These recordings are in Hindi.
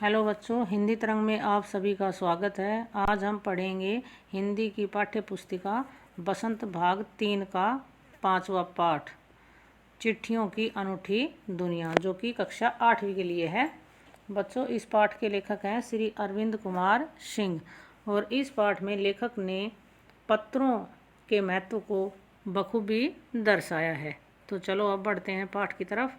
हेलो बच्चों, हिंदी तरंग में आप सभी का स्वागत है। आज हम पढ़ेंगे हिंदी की पाठ्य पुस्तिका बसंत भाग 3 का 5वां पाठ चिट्ठियों की अनूठी दुनिया, जो कि कक्षा 8वीं के लिए है। बच्चों, इस पाठ के लेखक हैं श्री अरविंद कुमार सिंह और इस पाठ में लेखक ने पत्रों के महत्व को बखूबी दर्शाया है। तो चलो अब बढ़ते हैं पाठ की तरफ।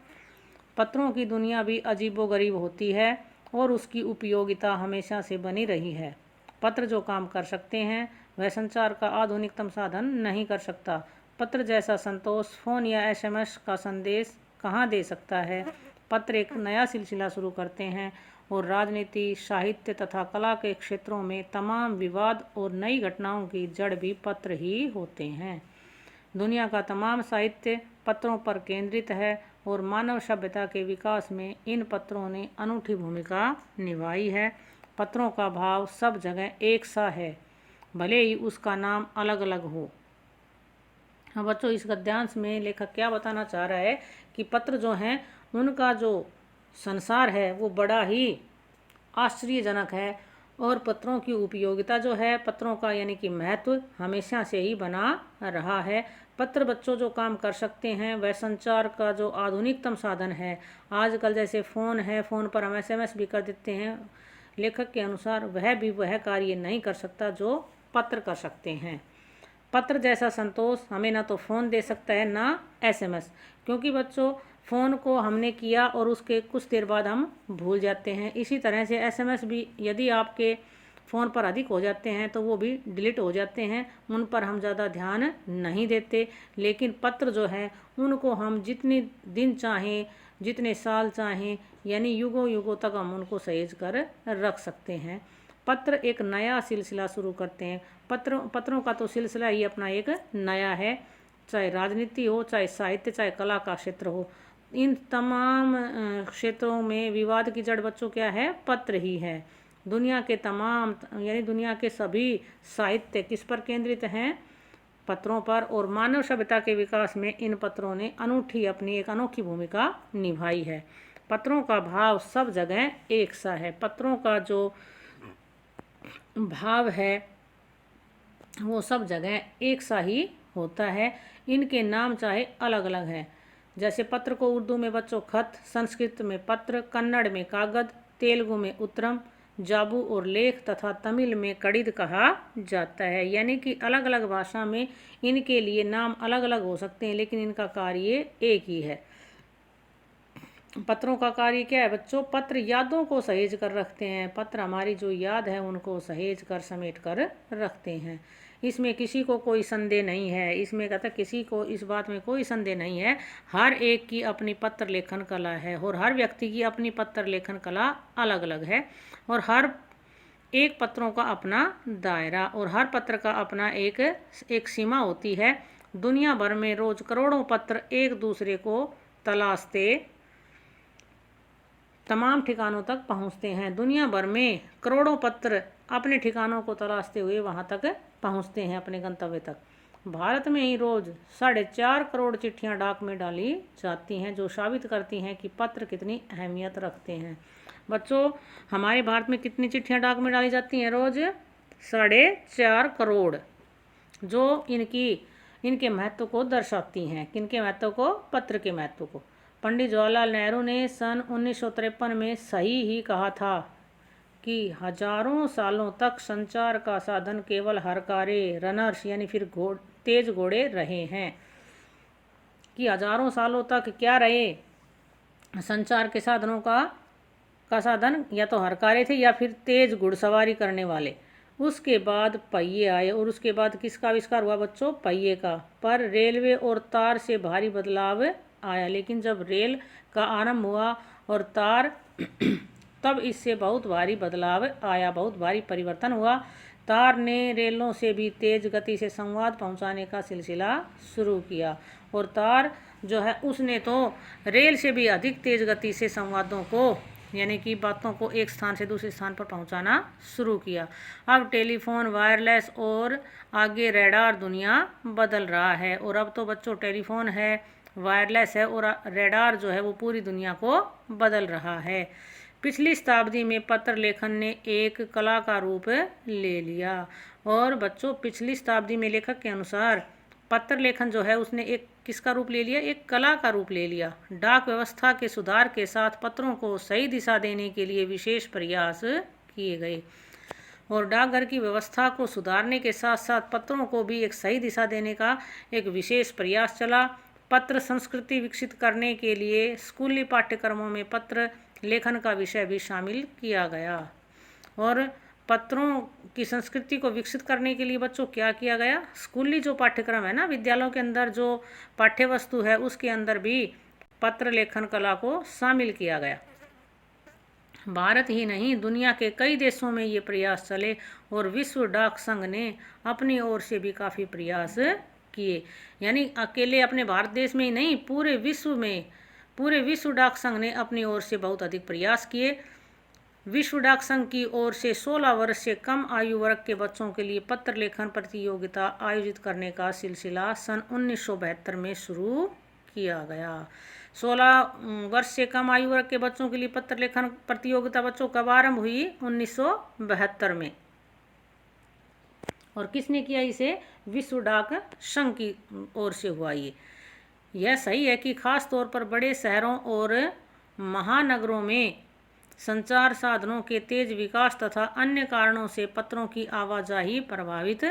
पत्रों की दुनिया भी अजीबोगरीब होती है और उसकी उपयोगिता हमेशा से बनी रही है। पत्र जो काम कर सकते हैं वह संचार का आधुनिकतम साधन नहीं कर सकता। पत्र जैसा संतोष फोन या एसएमएस का संदेश कहाँ दे सकता है। पत्र एक नया सिलसिला शुरू करते हैं और राजनीति, साहित्य तथा कला के क्षेत्रों में तमाम विवाद और नई घटनाओं की जड़ भी पत्र ही होते हैं। दुनिया का तमाम साहित्य पत्रों पर केंद्रित है और मानव सभ्यता के विकास में इन पत्रों ने अनूठी भूमिका निभाई है। पत्रों का भाव सब जगह एक सा है, भले ही उसका नाम अलग अलग हो। हाँ बच्चों, इस गद्यांश में लेखक क्या बताना चाह रहा है कि पत्र जो हैं उनका जो संसार है वो बड़ा ही आश्चर्यजनक है और पत्रों की उपयोगिता जो है, पत्रों का यानी कि महत्व हमेशा से ही बना रहा है। पत्र बच्चों जो काम कर सकते हैं वह संचार का जो आधुनिकतम साधन है। आजकल जैसे फ़ोन है, फ़ोन पर हम एसएमएस भी कर देते हैं, लेखक के अनुसार वह कार्य नहीं कर सकता जो पत्र कर सकते हैं। पत्र जैसा संतोष हमें ना तो फ़ोन दे सकता है ना एसएमएस, क्योंकि बच्चों फ़ोन को हमने किया और उसके कुछ देर बाद हम भूल जाते हैं। इसी तरह से एसएमएस भी यदि आपके फ़ोन पर अधिक हो जाते हैं तो वो भी डिलीट हो जाते हैं, उन पर हम ज़्यादा ध्यान नहीं देते। लेकिन पत्र जो है उनको हम जितने दिन चाहें, जितने साल चाहें, यानी युगों युगों तक हम उनको सहेज कर रख सकते हैं। पत्र एक नया सिलसिला शुरू करते हैं। पत्रों का तो सिलसिला ही अपना एक नया है, चाहे राजनीति हो, चाहे साहित्य, चाहे कला का क्षेत्र हो। इन तमाम क्षेत्रों में विवाद की जड़ बच्चों क्या है? पत्र ही है। दुनिया के तमाम यानी दुनिया के सभी साहित्य किस पर केंद्रित हैं? पत्रों पर। और मानव सभ्यता के विकास में इन पत्रों ने अपनी एक अनोखी भूमिका निभाई है। पत्रों का भाव सब जगह एक सा है। पत्रों का जो भाव है वो सब जगह एक सा ही होता है। इनके नाम चाहे अलग अलग हैं। जैसे पत्र को उर्दू में बच्चों खत, संस्कृत में पत्र, कन्नड़ में कागद, तेलुगु में उत्तरम, जाबू और लेख तथा तमिल में कड़िद कहा जाता है। यानी कि अलग अलग भाषा में इनके लिए नाम अलग अलग हो सकते हैं, लेकिन इनका कार्य एक ही है। पत्रों का कार्य क्या है बच्चों? पत्र यादों को सहेज कर रखते हैं। पत्र हमारी जो याद है उनको सहेज कर समेट कर रखते हैं। इसमें किसी को कोई संदेह नहीं है। इसमें कहता किसी को इस बात में कोई संदेह नहीं है। हर एक की अपनी पत्र लेखन कला है और हर व्यक्ति की अपनी पत्र लेखन कला अलग अलग है और हर एक पत्रों का अपना दायरा और हर पत्र का अपना एक सीमा होती है। दुनिया भर में रोज करोड़ों पत्र एक दूसरे को तलाशते तमाम ठिकानों तक पहुंचते हैं। दुनिया भर में करोड़ों पत्र अपने ठिकानों को तलाशते हुए वहां तक पहुंचते हैं, अपने गंतव्य तक। भारत में ही रोज 4.5 करोड़ चिट्ठियां डाक में डाली जाती हैं, जो साबित करती हैं कि पत्र कितनी अहमियत रखते हैं। बच्चों, हमारे भारत में कितनी चिट्ठियां डाक में डाली जाती हैं? रोज 4.5 करोड़, जो इनके महत्व को दर्शाती हैं। किनके महत्व को? पत्र के महत्व को। पंडित जवाहरलाल नेहरू ने सन 1953 में सही ही कहा था कि हजारों सालों तक संचार का साधन केवल हरकारे, रनर्स यानी फिर तेज घोड़े रहे हैं। कि हजारों सालों तक क्या रहे? संचार के साधनों का साधन या तो हरकारे थे या फिर तेज घुड़सवारी करने वाले। उसके बाद पहिए आए और उसके बाद किसका आविष्कार हुआ बच्चों? पहिए का। पर रेलवे और तार से भारी बदलाव आया। लेकिन जब रेल का आरंभ हुआ और तार तब इससे बहुत भारी बदलाव आया, बहुत भारी परिवर्तन हुआ। तार ने रेलों से भी तेज गति से संवाद पहुंचाने का सिलसिला शुरू किया और तार जो है उसने तो रेल से भी अधिक तेज गति से संवादों को यानी कि बातों को एक स्थान से दूसरे स्थान पर पहुंचाना शुरू किया। अब टेलीफोन, वायरलेस और आगे रेडार दुनिया बदल रहा है। और अब तो बच्चों टेलीफोन है, वायरलेस है और रेडार जो है वो पूरी दुनिया को बदल रहा है। पिछली शताब्दी में पत्र लेखन ने एक कला का रूप ले लिया। और बच्चों, पिछली शताब्दी में लेखक के अनुसार पत्र लेखन जो है उसने एक किसका रूप ले लिया? एक कला का रूप ले लिया। डाक व्यवस्था के सुधार के साथ पत्रों को सही दिशा देने के लिए विशेष प्रयास किए गए। और डाकघर की व्यवस्था को सुधारने के साथ साथ पत्रों को भी एक सही दिशा देने का एक विशेष प्रयास चला। पत्र संस्कृति विकसित करने के लिए स्कूली पाठ्यक्रमों में पत्र लेखन का विषय भी शामिल किया गया। और पत्रों की संस्कृति को विकसित करने के लिए बच्चों क्या किया गया? स्कूली जो पाठ्यक्रम है ना, विद्यालयों के अंदर जो पाठ्य वस्तु है उसके अंदर भी पत्र लेखन कला को शामिल किया गया। भारत ही नहीं, दुनिया के कई देशों में ये प्रयास चले और विश्व डाक संघ ने अपनी ओर से भी काफ़ी प्रयास किए। यानी अकेले अपने भारत देश में ही नहीं, पूरे विश्व डाक संघ ने अपनी ओर से बहुत अधिक प्रयास किए। विश्व डाक संघ की ओर से 16 वर्ष से कम आयु वर्ग के बच्चों के लिए पत्र लेखन प्रतियोगिता आयोजित करने का सिलसिला सन 1972 में शुरू किया गया। 16 वर्ष से कम आयु वर्ग के बच्चों के लिए पत्र लेखन प्रतियोगिता बच्चों कब आरंभ हुई? 1972 में। और किसने किया इसे? विश्व डाक संघ की ओर से हुआ। यह सही है कि खास तौर पर बड़े शहरों और महानगरों में संचार साधनों के तेज विकास तथा अन्य कारणों से पत्रों की आवाजाही प्रभावित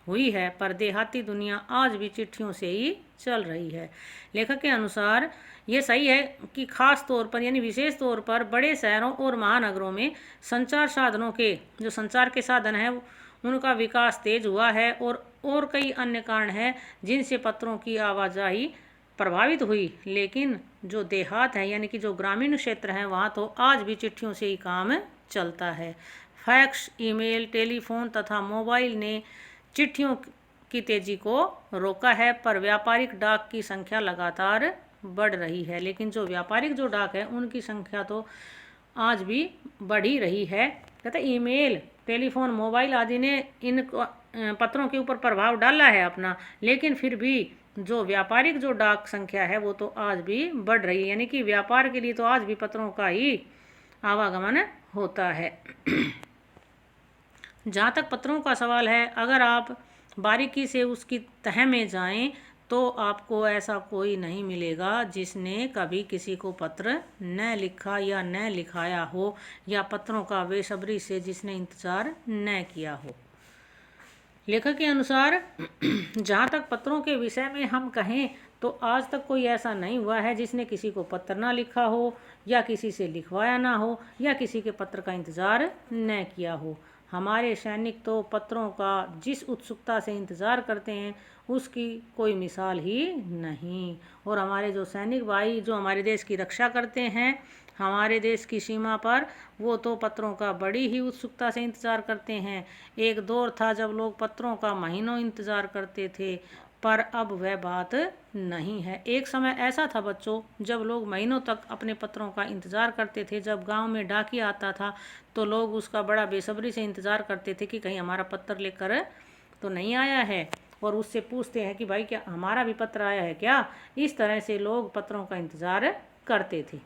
हुई है, पर देहाती दुनिया आज भी चिट्ठियों से ही चल रही है। लेखक के अनुसार ये सही है कि खास तौर पर यानी विशेष तौर पर बड़े शहरों और महानगरों में संचार साधनों के जो संचार के साधन हैं उनका विकास तेज हुआ है और कई अन्य कारण हैं जिनसे पत्रों की आवाजाही प्रभावित हुई। लेकिन जो देहात है यानी कि जो ग्रामीण क्षेत्र हैं वहाँ तो आज भी चिट्ठियों से ही काम चलता है। फैक्स, ईमेल, टेलीफोन तथा मोबाइल ने चिट्ठियों की तेजी को रोका है, पर व्यापारिक डाक की संख्या लगातार बढ़ रही है। लेकिन जो व्यापारिक जो डाक है उनकी संख्या तो आज भी बढ़ ही रही है। कहते ईमेल, टेलीफोन, मोबाइल आदि ने इन पत्रों के ऊपर प्रभाव डाला है अपना, लेकिन फिर भी जो व्यापारिक जो डाक संख्या है वो तो आज भी बढ़ रही है। यानी कि व्यापार के लिए तो आज भी पत्रों का ही आवागमन होता है। जहाँ तक पत्रों का सवाल है, अगर आप बारीकी से उसकी तह में जाएं तो आपको ऐसा कोई नहीं मिलेगा जिसने कभी किसी को पत्र न लिखा या न लिखाया हो, या पत्रों का बेसब्री से जिसने इंतज़ार न किया हो। लेखक के अनुसार जहाँ तक पत्रों के विषय में हम कहें तो आज तक कोई ऐसा नहीं हुआ है जिसने किसी को पत्र ना लिखा हो, या किसी से लिखवाया ना हो, या किसी के पत्र का इंतज़ार न किया हो। हमारे सैनिक तो पत्रों का जिस उत्सुकता से इंतज़ार करते हैं उसकी कोई मिसाल ही नहीं। और हमारे जो सैनिक भाई जो हमारे देश की रक्षा करते हैं हमारे देश की सीमा पर, वो तो पत्रों का बड़ी ही उत्सुकता से इंतज़ार करते हैं। एक दौर था जब लोग पत्रों का महीनों इंतज़ार करते थे, पर अब वह बात नहीं है। एक समय ऐसा था बच्चों जब लोग महीनों तक अपने पत्रों का इंतज़ार करते थे। जब गांव में डाकिया आता था तो लोग उसका बड़ा बेसब्री से इंतज़ार करते थे कि कहीं हमारा पत्र लेकर तो नहीं आया है, और उससे पूछते हैं कि भाई क्या हमारा भी पत्र आया है क्या। इस तरह से लोग पत्रों का इंतज़ार करते थे।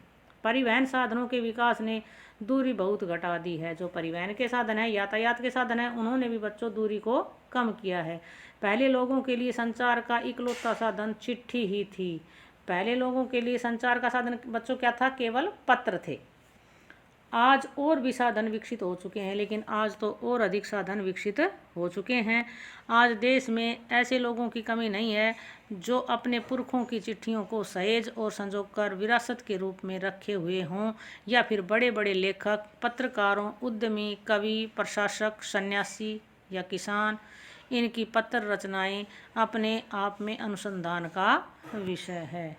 परिवहन साधनों के विकास ने दूरी बहुत घटा दी है। जो परिवहन के साधन है, यातायात के साधन है, उन्होंने भी बच्चों दूरी को कम किया है। पहले लोगों के लिए संचार का इकलौता साधन चिट्ठी ही थी। पहले लोगों के लिए संचार का साधन बच्चों क्या था? केवल पत्र थे। आज और भी साधन विकसित हो चुके हैं, लेकिन आज तो और अधिक साधन विकसित हो चुके हैं। आज देश में ऐसे लोगों की कमी नहीं है जो अपने पुरखों की चिट्ठियों को सहेज और संजोकर विरासत के रूप में रखे हुए हों, या फिर बड़े बड़े लेखक, पत्रकारों, उद्यमी, कवि, प्रशासक, सन्यासी या किसान, इनकी पत्र रचनाएं अपने आप में अनुसंधान का विषय है।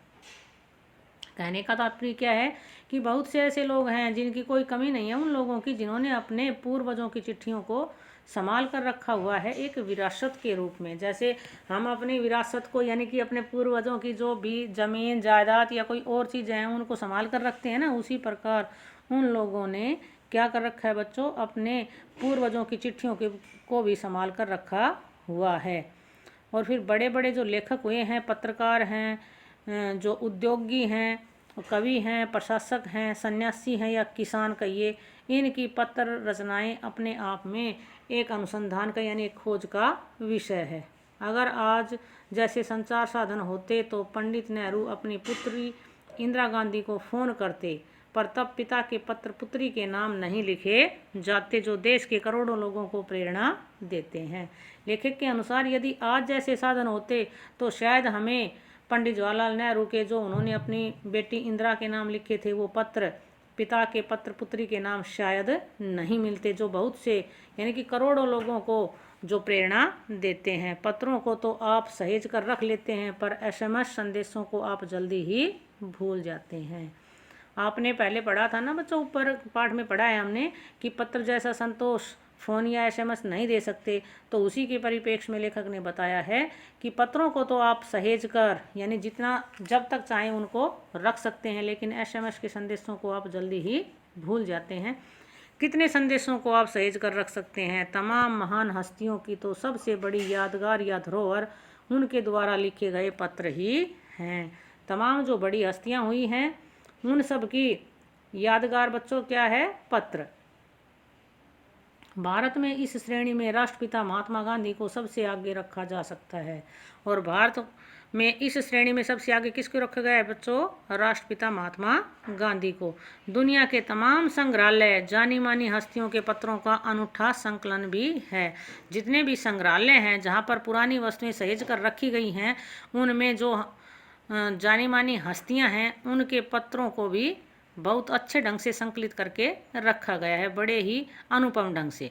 कहने का तात्पर्य क्या है कि बहुत से ऐसे लोग हैं जिनकी कोई कमी नहीं है उन लोगों की जिन्होंने अपने पूर्वजों की चिट्ठियों को संभाल कर रखा हुआ है एक विरासत के रूप में। जैसे हम अपनी विरासत को यानी कि अपने पूर्वजों की जो भी ज़मीन जायदाद या कोई और चीज़ें हैं उनको संभाल कर रखते हैं ना, उसी प्रकार उन लोगों ने क्या कर रखा है बच्चों? अपने पूर्वजों की चिट्ठियों को भी संभाल कर रखा हुआ है। और फिर बड़े बड़े जो लेखक हुए हैं, पत्रकार हैं, जो उद्योगी हैं, कवि हैं, प्रशासक हैं, सन्यासी हैं या किसान कहिए, इनकी पत्र रचनाएं अपने आप में एक अनुसंधान का यानी एक खोज का विषय है। अगर आज जैसे संचार साधन होते तो पंडित नेहरू अपनी पुत्री इंदिरा गांधी को फ़ोन करते, पर तब पिता के पत्र पुत्री के नाम नहीं लिखे जाते, जो देश के करोड़ों लोगों को प्रेरणा देते हैं। लेखक के अनुसार यदि आज जैसे साधन होते तो शायद हमें पंडित जवाहरलाल नेहरू के जो उन्होंने अपनी बेटी इंदिरा के नाम लिखे थे वो पत्र, पिता के पत्र पुत्री के नाम शायद नहीं मिलते, जो बहुत से यानी कि करोड़ों लोगों को जो प्रेरणा देते हैं। पत्रों को तो आप सहेज कर रख लेते हैं, पर SMS संदेशों को आप जल्दी ही भूल जाते हैं। आपने पहले पढ़ा था ना बच्चों, ऊपर पाठ में पढ़ा है हमने कि पत्र जैसा संतोष फ़ोन या SMS नहीं दे सकते, तो उसी के परिप्रेक्ष्य में लेखक ने बताया है कि पत्रों को तो आप सहेज कर यानी जितना जब तक चाहें उनको रख सकते हैं, लेकिन SMS के संदेशों को आप जल्दी ही भूल जाते हैं। कितने संदेशों को आप सहेज कर रख सकते हैं? तमाम महान हस्तियों की तो सबसे बड़ी यादगार या धरोहर उनके द्वारा लिखे गए पत्र ही हैं। तमाम जो बड़ी हस्तियां हुई हैं उन सब की यादगार बच्चों क्या है? पत्र। भारत में इस श्रेणी में राष्ट्रपिता महात्मा गांधी को सबसे आगे रखा जा सकता है। और भारत में इस श्रेणी में सबसे आगे किसको रखा गया है बच्चों? राष्ट्रपिता महात्मा गांधी को। दुनिया के तमाम संग्रहालय जानी मानी हस्तियों के पत्रों का अनूठा संकलन भी है। जितने भी संग्रहालय हैं जहाँ पर पुरानी वस्तुएं सहेज कर रखी गई हैं, उनमें जो जानी मानी हस्तियां हैं उनके पत्रों को भी बहुत अच्छे ढंग से संकलित करके रखा गया है, बड़े ही अनुपम ढंग से।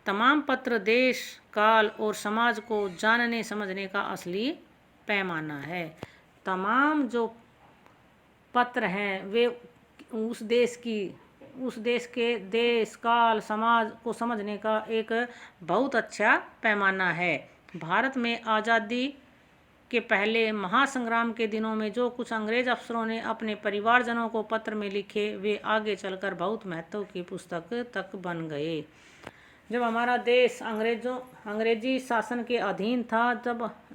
तमाम पत्र देश, काल और समाज को जानने समझने का असली पैमाना है। तमाम जो पत्र हैं वे उस देश के देश, काल, समाज को समझने का एक बहुत अच्छा पैमाना है। भारत में आज़ादी के पहले महासंग्राम के दिनों में जो कुछ अंग्रेज अफसरों ने अपने परिवारजनों को पत्र में लिखे, वे आगे चलकर बहुत महत्व की पुस्तक तक बन गए। जब हमारा देश अंग्रेजी शासन के अधीन था,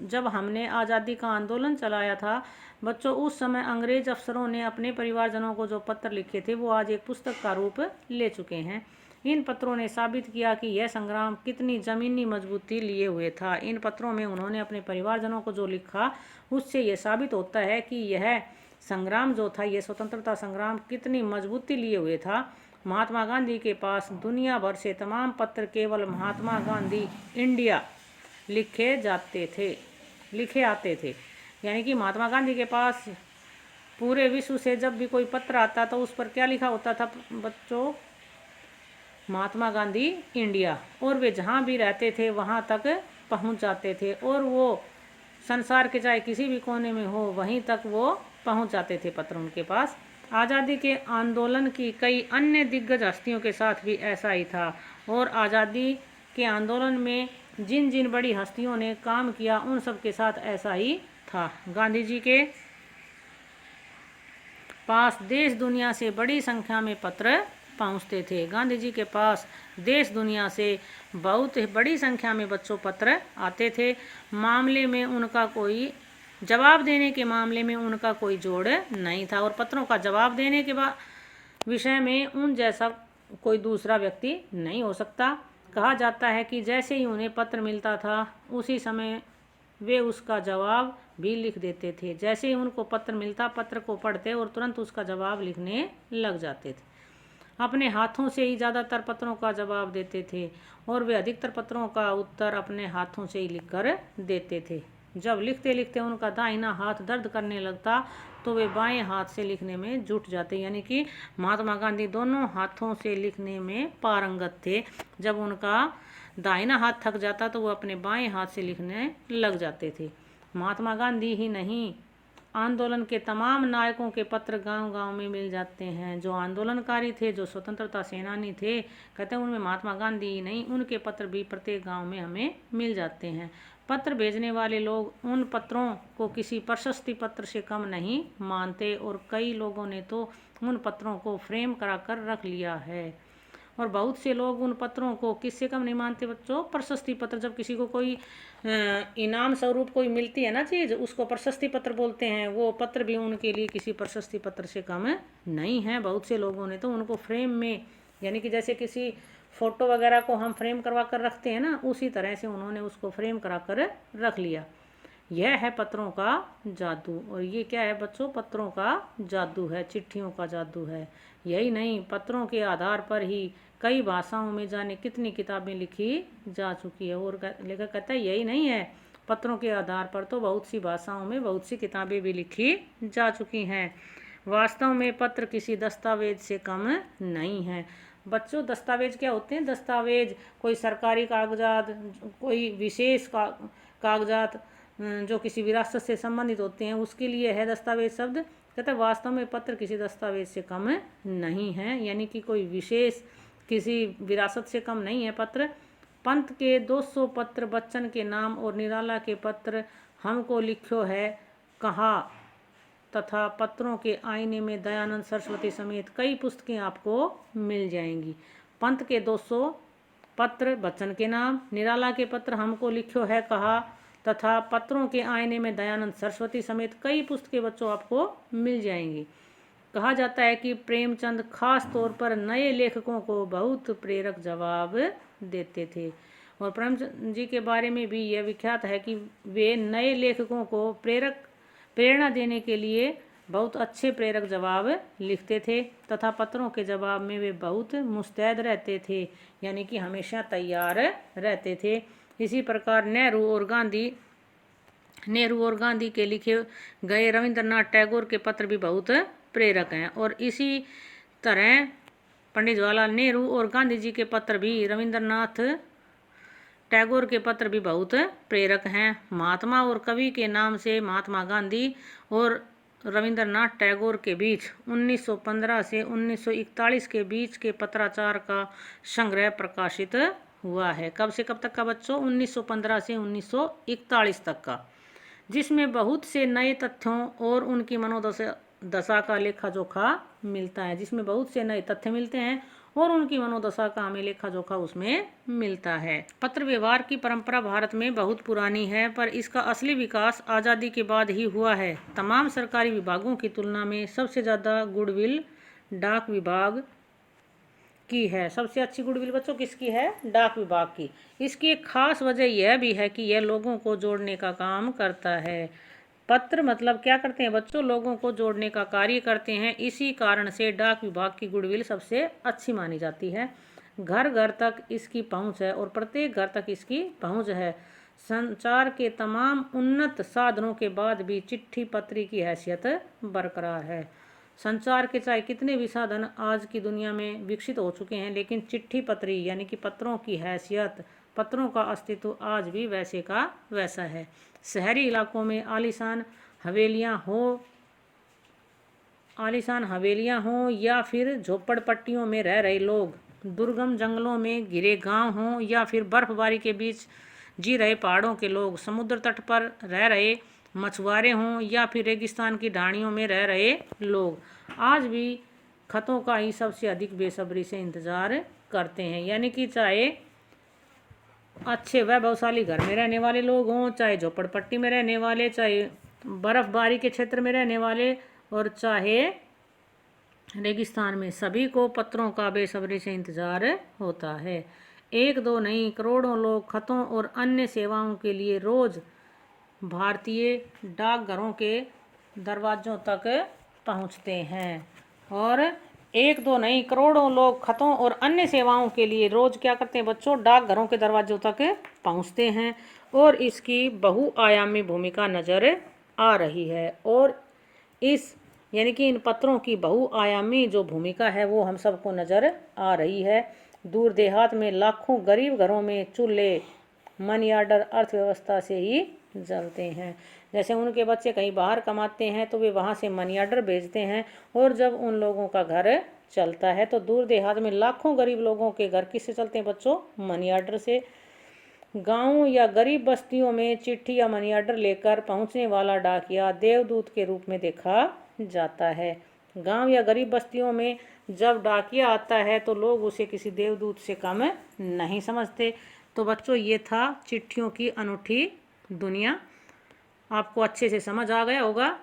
जब हमने आज़ादी का आंदोलन चलाया था बच्चों, उस समय अंग्रेज अफसरों ने अपने परिवारजनों को जो पत्र लिखे थे वो आज एक पुस्तक का रूप ले चुके हैं। इन पत्रों ने साबित किया कि यह संग्राम कितनी ज़मीनी मजबूती लिए हुए था। इन पत्रों में उन्होंने अपने परिवारजनों को जो लिखा उससे यह साबित होता है कि यह संग्राम जो था, यह स्वतंत्रता संग्राम कितनी मजबूती लिए हुए था। महात्मा गांधी के पास दुनिया भर से तमाम पत्र केवल महात्मा गांधी इंडिया लिखे आते थे। यानी कि महात्मा गांधी के पास पूरे विश्व से जब भी कोई पत्र आता तो उस पर क्या लिखा होता था बच्चों? महात्मा गांधी इंडिया। और वे जहाँ भी रहते थे वहाँ तक पहुँच जाते थे, और वो संसार के चाहे किसी भी कोने में हो वहीं तक वो पहुँच जाते थे पत्र उनके पास। आज़ादी के आंदोलन की कई अन्य दिग्गज हस्तियों के साथ भी ऐसा ही था, और आज़ादी के आंदोलन में जिन जिन बड़ी हस्तियों ने काम किया उन सब के साथ ऐसा ही था। गांधी जी के पास देश दुनिया से बड़ी संख्या में पत्र पहुंचते थे। गांधी जी के पास देश दुनिया से बहुत बड़ी संख्या में बच्चों पत्र आते थे। मामले में उनका कोई जवाब देने के मामले में उनका कोई जोड़ नहीं था, और पत्रों का जवाब देने के विषय में उन जैसा कोई दूसरा व्यक्ति नहीं हो सकता। कहा जाता है कि जैसे ही उन्हें पत्र मिलता था उसी समय वे उसका जवाब भी लिख देते थे। जैसे ही उनको पत्र मिलता, पत्र को पढ़ते और तुरंत उसका जवाब लिखने लग जाते थे। अपने हाथों से ही ज़्यादातर पत्रों का जवाब देते थे, और वे अधिकतर पत्रों का उत्तर अपने हाथों से ही लिखकर देते थे। जब लिखते लिखते उनका दाहिना हाथ दर्द करने लगता तो वे बाएं हाथ से लिखने में जुट जाते। यानी कि महात्मा गांधी दोनों हाथों से लिखने में पारंगत थे। जब उनका दाहिना हाथ थक जाता तो वो अपने बाएं हाथ से लिखने लग जाते थे। महात्मा गांधी ही नहीं, आंदोलन के तमाम नायकों के पत्र गांव-गांव में मिल जाते हैं। जो आंदोलनकारी थे, जो स्वतंत्रता सेनानी थे, कहते हैं उनमें महात्मा गांधी ही नहीं, उनके पत्र भी प्रत्येक गांव में हमें मिल जाते हैं। पत्र भेजने वाले लोग उन पत्रों को किसी प्रशस्ति पत्र से कम नहीं मानते, और कई लोगों ने तो उन पत्रों को फ्रेम कराकर रख लिया है। और बहुत से लोग उन पत्रों को किससे कम नहीं मानते बच्चों, प्रशस्ति पत्र। जब किसी को कोई इनाम स्वरूप कोई मिलती है ना चीज़, उसको प्रशस्ति पत्र बोलते हैं। वो पत्र भी उनके लिए किसी प्रशस्ति पत्र से कम नहीं है। बहुत से लोगों ने तो उनको फ्रेम में, यानी कि जैसे किसी फोटो वगैरह को हम फ्रेम करवा कर रखते हैं ना, उसी तरह से उन्होंने उसको फ्रेम करा कर रख लिया। यह है पत्रों का जादू। और ये क्या है बच्चों, पत्रों का जादू है, चिट्ठियों का जादू है। यही नहीं, पत्रों के आधार पर ही कई भाषाओं में जाने कितनी किताबें लिखी जा चुकी है। और लेखक कहता है यही नहीं है, पत्रों के आधार पर तो बहुत सी भाषाओं में बहुत सी किताबें भी लिखी जा चुकी हैं। वास्तव में पत्र किसी दस्तावेज से कम नहीं है। बच्चों दस्तावेज क्या होते हैं, दस्तावेज कोई सरकारी कागजात, कोई विशेष कागजात जो किसी विरासत से संबंधित होते हैं, उसके लिए है दस्तावेज शब्द। कहते हैं वास्तव में पत्र किसी दस्तावेज से कम नहीं है, यानी कि कोई विशेष किसी विरासत से कम नहीं है पत्र। पंत के 200 पत्र, बच्चन के नाम और निराला के पत्र हमको लिखो है कहा, तथा पत्रों के आईने में दयानंद सरस्वती समेत कई पुस्तकें आपको मिल जाएंगी। पंत के 200 पत्र, बच्चन के नाम, निराला के पत्र हमको लिखो है कहा, तथा पत्रों के आईने में दयानंद सरस्वती समेत कई पुस्तकें बच्चों आपको मिल जाएंगी। कहा जाता है कि प्रेमचंद खास तौर पर नए लेखकों को बहुत प्रेरक जवाब देते थे। और प्रेमचंद जी के बारे में भी यह विख्यात है कि वे नए लेखकों को प्रेरणा देने के लिए बहुत अच्छे प्रेरक जवाब लिखते थे, तथा पत्रों के जवाब में वे बहुत मुस्तैद रहते थे, यानी कि हमेशा तैयार रहते थे। इसी प्रकार नेहरू और गांधी के लिखे गए रविंद्रनाथ टैगोर के पत्र भी बहुत प्रेरक हैं। और इसी तरह पंडित जवाहरलाल नेहरू और गांधी जी के पत्र भी, रविंद्रनाथ टैगोर के पत्र भी बहुत प्रेरक हैं। महात्मा और कवि के नाम से महात्मा गांधी और रविंद्रनाथ टैगोर के बीच 1915 से 1941 के बीच के पत्राचार का संग्रह प्रकाशित हुआ है। कब से कब तक का बच्चों, 1915 से 1941 तक का, जिसमें बहुत से नए तथ्यों और उनकी मनोदशा का लेखा जोखा मिलता है। जिसमें बहुत से नए तथ्य मिलते हैं और उनकी मनोदशा का हमें लेखा जोखा उसमें मिलता है। पत्र व्यवहार की परंपरा भारत में बहुत पुरानी है, पर इसका असली विकास आज़ादी के बाद ही हुआ है। तमाम सरकारी विभागों की तुलना में सबसे ज़्यादा गुडविल डाक विभाग की है। सबसे अच्छी गुडविल बच्चों किसकी है, डाक विभाग की। इसकी एक खास वजह यह भी है कि यह लोगों को जोड़ने का काम करता है। पत्र मतलब क्या करते हैं बच्चों, लोगों को जोड़ने का कार्य करते हैं। इसी कारण से डाक विभाग की गुडविल सबसे अच्छी मानी जाती है। घर घर तक इसकी पहुंच है और प्रत्येक घर तक इसकी पहुंच है। संचार के तमाम उन्नत साधनों के बाद भी चिट्ठी पत्री की हैसियत बरकरार है। संचार के चाहे कितने भी साधन आज की दुनिया में विकसित हो चुके हैं, लेकिन चिट्ठी पत्री यानी कि पत्रों की हैसियत, पत्रों का अस्तित्व आज भी वैसे का वैसा है। शहरी इलाकों में आलीशान हवेलियां हों या फिर झोपड़पट्टियों में रह रहे लोग, दुर्गम जंगलों में घिरे गांव हों या फिर बर्फबारी के बीच जी रहे पहाड़ों के लोग, समुद्र तट पर रह रहे मछुआरे हों या फिर रेगिस्तान की ढाणियों में रह रहे लोग, आज भी खतों का ही सबसे अधिक बेसब्री से इंतजार करते हैं। यानी कि चाहे अच्छे वैभवशाली घर में रहने वाले लोग हों, चाहे झोपड़पट्टी में रहने वाले, चाहे बर्फबारी के क्षेत्र में रहने वाले, और चाहे रेगिस्तान में, सभी को पत्रों का बेसब्री से इंतजार होता है। एक दो नहीं, करोड़ों लोग खतों और अन्य सेवाओं के लिए रोज भारतीय डाकघरों के दरवाजों तक पहुंचते हैं। और एक दो नहीं, करोड़ों लोग खतों और अन्य सेवाओं के लिए रोज क्या करते हैं बच्चों, डाकघरों के दरवाजों तक पहुंचते हैं। और इसकी बहुआयामी भूमिका नजर आ रही है। और इस यानी कि इन पत्रों की बहुआयामी जो भूमिका है वो हम सबको नजर आ रही है। दूर देहात में लाखों गरीब घरों में चूल्हे मनी ऑर्डर अर्थव्यवस्था से ही जलते हैं। जैसे उनके बच्चे कहीं बाहर कमाते हैं तो वे वहाँ से मनी ऑर्डर भेजते हैं, और जब उन लोगों का घर चलता है तो दूर देहात में लाखों गरीब लोगों के घर किससे चलते हैं बच्चों, मनी ऑर्डर से। गाँव या गरीब बस्तियों में चिट्ठी या मनी ऑर्डर लेकर पहुँचने वाला डाकिया देवदूत के रूप में देखा जाता है। गांव या गरीब बस्तियों में जब डाकिया आता है तो लोग उसे किसी देवदूत से कम नहीं समझते। तो बच्चों, ये था चिट्ठियों की अनूठी दुनिया। आपको अच्छे से समझ आ गया होगा।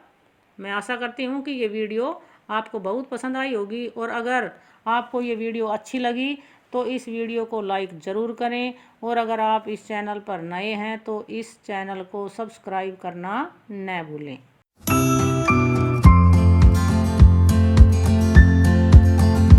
मैं आशा करती हूँ कि ये वीडियो आपको बहुत पसंद आई होगी, और अगर आपको ये वीडियो अच्छी लगी तो इस वीडियो को लाइक ज़रूर करें, और अगर आप इस चैनल पर नए हैं तो इस चैनल को सब्सक्राइब करना न भूलें।